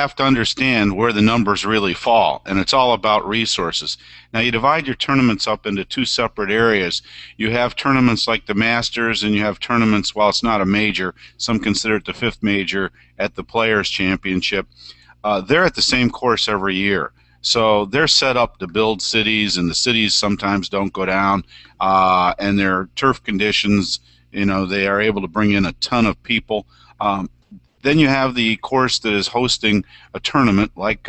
have to understand where the numbers really fall, and it's all about resources. Now, you divide your tournaments up into two separate areas. You have tournaments like the Masters, and you have tournaments, while it's not a major, some consider it the fifth major at the Players' Championship. They're at the same course every year. So they're set up to build cities, and the cities sometimes don't go down, and their turf conditions, they are able to bring in a ton of people. Then you have the course that is hosting a tournament like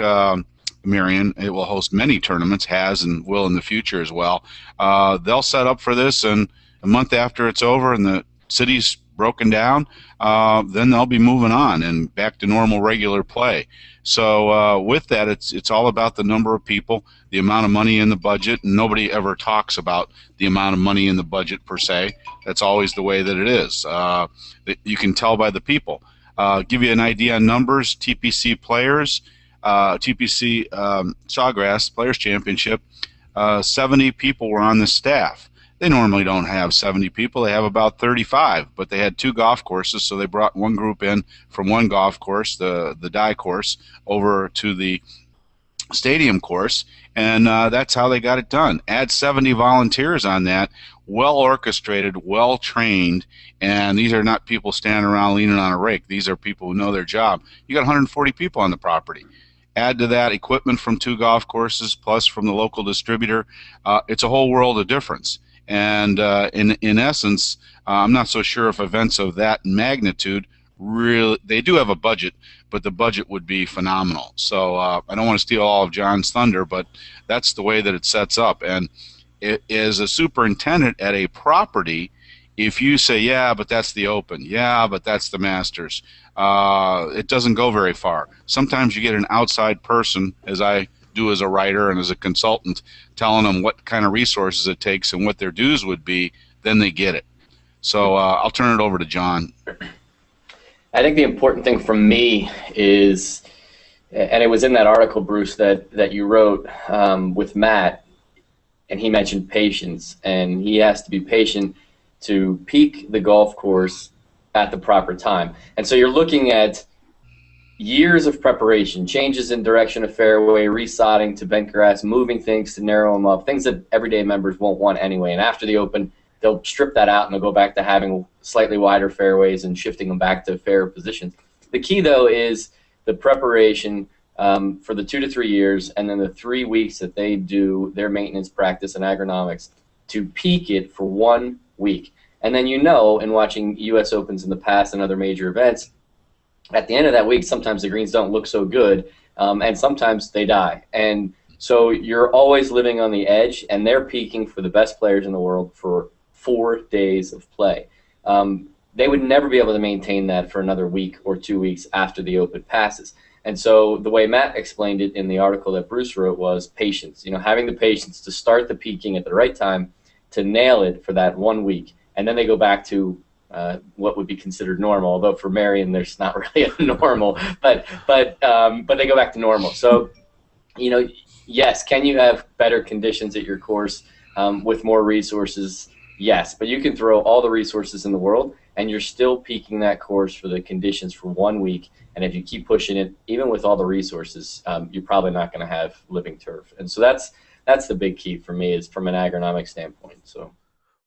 Marion. It will host many tournaments, has and will in the future as well. They'll set up for this, and a month after it's over and the city's broken down, then they'll be moving on and back to normal regular play. So with that, it's all about the number of people, the amount of money in the budget, and nobody ever talks about the amount of money in the budget per se. That's always the way that it is. You can tell by the people. Give you an idea on numbers, TPC players, TPC Sawgrass Players Championship, 70 people were on the staff. They normally don't have 70 people. They have about 35, but they had two golf courses, so they brought one group in from one golf course, the die course, over to the stadium course, and that's how they got it done. Add 70 volunteers on that, well orchestrated, well trained, and these are not people standing around leaning on a rake. These are people who know their job. You got 140 people on the property. Add to that equipment from two golf courses plus from the local distributor. It's a whole world of difference. And in essence, I'm not so sure if events of that magnitude really, they do have a budget, but the budget would be phenomenal. So I don't want to steal all of John's thunder, but that's the way that it sets up. And it, as a superintendent at a property, if you say, yeah, but that's the Open, yeah, but that's the Masters, it doesn't go very far. Sometimes you get an outside person, as I do as a writer and as a consultant, telling them what kind of resources it takes and what their dues would be, then they get it. So I'll turn it over to John. I think the important thing for me is, and it was in that article, Bruce, that you wrote with Matt, and he mentioned patience, and he has to be patient to peak the golf course at the proper time. And so you're looking at years of preparation, changes in direction of fairway, resodding to bent grass, moving things to narrow them up, things that everyday members won't want anyway. And after the Open, they'll strip that out and they'll go back to having slightly wider fairways and shifting them back to fairer positions. The key, though, is the preparation for the 2 to 3 years, and then the 3 weeks that they do their maintenance practice and agronomics to peak it for 1 week. And then, in watching U.S. Opens in the past and other major events, at the end of that week, sometimes the greens don't look so good, and sometimes they die. And so you're always living on the edge, and they're peaking for the best players in the world for 4 days of play. They would never be able to maintain that for another week or 2 weeks after the Open passes. And so the way Matt explained it in the article that Bruce wrote was patience. Having the patience to start the peaking at the right time, to nail it for that 1 week, and then they go back to what would be considered normal, although for Marion there's not really a normal, but they go back to normal. So, yes, can you have better conditions at your course with more resources? Yes, but you can throw all the resources in the world and you're still peaking that course for the conditions for 1 week. And if you keep pushing it, even with all the resources, you're probably not going to have living turf. And so that's the big key for me, is from an agronomic standpoint. So.